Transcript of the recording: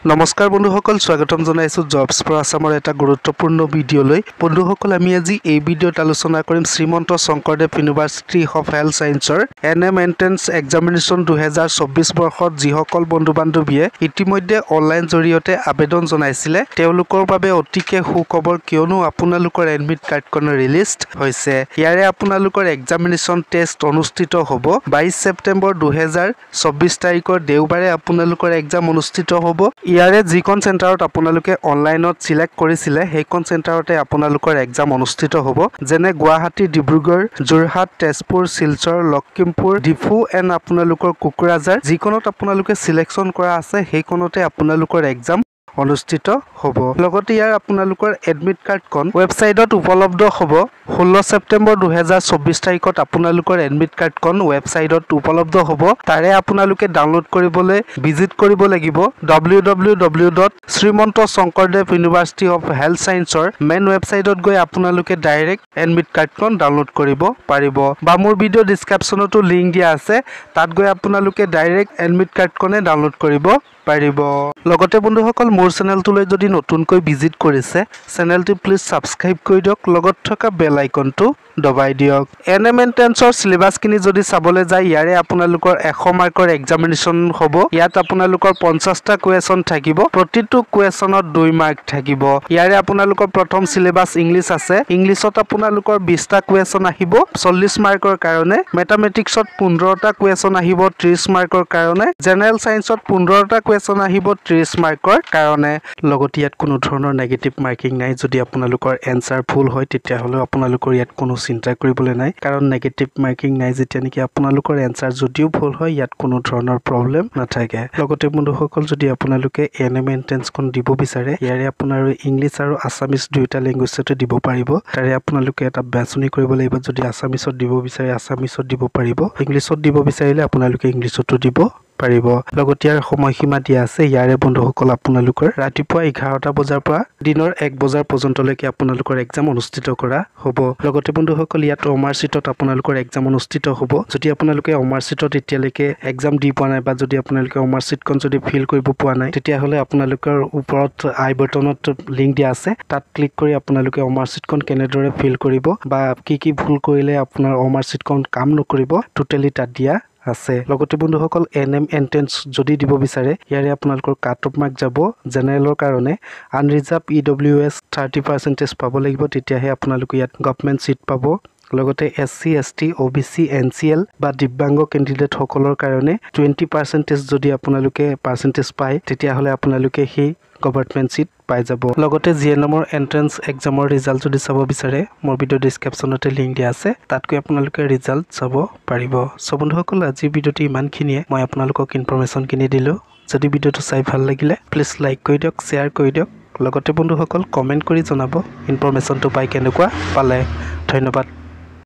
নমস্কাৰ বন্ধুসকল স্বাগতম জনাইছো জবছ ফৰ আসামৰ এটা গুৰুত্বপূৰ্ণ ভিডিঅ'লৈ বন্ধুসকল আমি আজি এই ভিডিঅ'ত আলোচনা কৰিম Srimanta Sankardev University of Health সায়েন্সৰ এনএম এন্ট্ৰেন্স এক্সামিনেশ্যন 2024 বৰ্ষত যিসকল বন্ধু বান্ধৱীয়ে ইতিমধ্যে অনলাইন জৰিয়তে আবেদন জনাইছিলে তেওঁলোকৰ বাবে অতিকে সুখবৰ কিয়নো আপোনালোকৰ এডমিট কাৰ্ডখন ৰিলিজ হৈছে ইয়াৰে আপোনালোকৰ এক্সামিনেশ্যন টেষ্ট অনুষ্ঠিত হ'ব 22 ছেপ্টেম্বৰ 2024 তাৰিখৰ দেওবাৰে আপোনালোকৰ এক্সাম অনুষ্ঠিত হ'ব ইয়াৰে যিখন চেণ্টাৰত আপোনালোকে অনলাইনত সিলেক্ট কৰিছিলে সেইখন চেণ্টাৰতে আপোনালোকৰ এক্সাম অনুষ্ঠিত হ'ব যেনে গুৱাহাটী ডিব্ৰুগড় যোৰহাট তেজপুৰ শিলচৰ লখিমপুৰ ডিফু এণ্ড আপোনালোকৰ কোকৰাঝাৰ যিখনত আপোনালোকে সিলেকশ্যন কৰা আছে সেইখনতে আপোনালোকৰ এক্সাম অনুষ্ঠিত হ'ব লগতে ইয়াৰ আপোনালোকৰ এডমিট কাৰ্ডখন ৱেবছাইটত উপলব্ধ হ'ব 16 ছেপ্টেম্বৰ 2024 তাৰিখত আপোনালোকৰ এডমিট কাৰ্ডখন ৱেবছাইটত উপলব্ধ হ'ব তাৰে আপোনালোকে ডাউনলোড কৰিবলৈ ভিজিট কৰিব লাগিব www.srimanto.shankardev University of Health Scienceৰ মেইন ৱেবছাইটত গৈ আপোনালোকে ডাইৰেক্ট এডমিট কাৰ্ডখন ডাউনলোড কৰিব পাৰিব বা মোৰ ভিডিঅ' ডেসক্ৰিপচনতো লিংক দিয়া আছে তাত গৈ আপোনালোকে ডাইৰেক্ট এডমিট কাৰ্ডখনে ডাউনলোড কৰিব পাৰিব লগতে বন্ধুসকল মোৰ চেনেলটোলৈ যদি নতুনকৈ ভিজিট কৰিছে চেনেলটো প্লিজ সাবস্ক্ৰাইব কৰি দিয়ক লগত থকা বেল আইকনটো দবাই দিয়ক এনএম এন্ট্ৰেন্সৰ সিলেবাসখিনি যদি চাবলৈ যায় ইয়াৰে আপোনালোকৰ 100 মাৰ্কৰ এক্সামিনেশ্যন হ'ব ইয়াত আপোনালোকৰ 50টা কোৱেশ্যন থাকিব প্ৰতিটো কোৱেশ্যনত 2 মাৰ্ক থাকিব ইয়াৰে আপোনালোকৰ প্ৰথম সিলেবাস ইংলিছ আছে ইংলিছত আপোনালোকৰ 20টা কোৱেশ্যন আহিব 40 মাৰ্কৰ কাৰণে মেথমেটিক্সত 15টা কোৱেশ্যন আহিব 30 মাৰ্কৰ কাৰণে জেনাৰেল সায়েন্সত 15টা কোৱেশ্যন আহিব 30 মাৰ্কৰ কাৰণে লগতে ইয়াত কোনো ধৰণৰ নেগেটিভ মাৰ্কিং নাই যদি আপোনালোকৰ এনসাৰ ভুল হয় তেতিয়া হলে আপোনালোকৰ ইয়াত কোনো চিন্তা কৰিবলৈ নাই কাৰণ নেগেটিভ মাৰ্কিং নাই যেতিয়া নেকি আপোনালোকৰ এনসাৰ যদিও ভুল হয় ইয়াত কোনো ধৰণৰ প্ৰবলেম নাথাকে লগতে বন্ধুসকল যদি আপোনালোকে এনএম এন্ট্ৰেন্সখন দিব বিচাৰে ইয়াৰে আপোনাৰ ইংলিছ আৰু আসামিজ দুইটা ল্যাঙ্গুৱেজতে দিব পাৰিব তাৰে আপোনালোকে এটা বাছনি কৰিব লাগিব যদি আসামিজত দিব বিচাৰে আসামিজত দিব পাৰিব ইংলিছত দিব বিচাৰিলে আপোনালোকে ইংলিছতো দিব পাৰিব লগতে ইয়াৰ সময়সীমা দিয়া আছে ইয়াৰে বন্ধুসকল আপোনালোকৰ ৰাতিপুৱা 11টা বজাৰ পৰা দিনৰ 1 বজাৰ পৰ্যন্তলৈকে আপোনালোকৰ এক্সাম অনুষ্ঠিত কৰা হ'ব লগতে বন্ধুসকল ইয়াত অমাৰচিটত আপোনালোকৰ এক্সাম অনুষ্ঠিত হ'ব যদি আপোনালোকে অমাৰচিটত এতিয়ালৈকে এক্সাম দি পোৱা নাই বা যদি আপোনালোকে অমাৰচিটখন যদি ফিল কৰিব পোৱা নাই তেতিয়া হলে আপোনালোকৰ ওপৰত আই বটনত লিংক দিয়া আছে তাত ক্লিক কৰি আপোনালোকে অমাৰচিটখন কেনেদৰে ফিল কৰিব বা কি ভুল কৰিলে আপোনাৰ অমাৰচিটখন কাম নকৰিব টোটালি তাত দিয়া আছে লগতে বন্ধুসকল এনএম এন্ট্ৰেন্স যদি দিব বিচাৰে ইয়াৰে আপোনালোকৰ কাট অফ মাৰ্ক যাব জেনাৰেলৰ কাৰণে আনৰিজাৰ্ভ ইডব্লিউএছ 30% পাব লাগিব তেতিয়াহে আপোনালোকে ইয়াত গভৰ্ণমেণ্ট সিট পাব লগতে এসসি এসটি ওবিসি এনসিএল বা দিব্যাংগ ক্যান্ডিডেট সকলৰ কাৰণে 20% যদি আপোনালোকে পাৰ্সেন্টেজ পায় তেতিয়া হলে আপোনালোকে হি গভৰ্ণমেণ্ট সিট পাই যাব লগতে জিএনএমৰ এন্ট্ৰেন্স এক্সামৰ ৰিজাল্ট যদি চাব বিচাৰে মোৰ ভিডিও ডেসক্ৰিপচনতে লিংক দিয়া আছে তাতকৈ আপোনালোকে ৰিজাল্ট চাব পাৰিব সো বন্ধুসকল আজি ভিডিওটি ইমানখিনিয়ে মই আপোনালোকক ইনফৰমেশন কিনি দিলো যদি ভিডিওটো চাই ভাল লাগিলে প্লিজ লাইক কৰি দিয়ক শেয়াৰ কৰি দিয়ক লগতে বন্ধুসকল কমেন্ট কৰি জনাব ইনফৰমেশনটো পাই কেনেকুৱা পালে ধন্যবাদ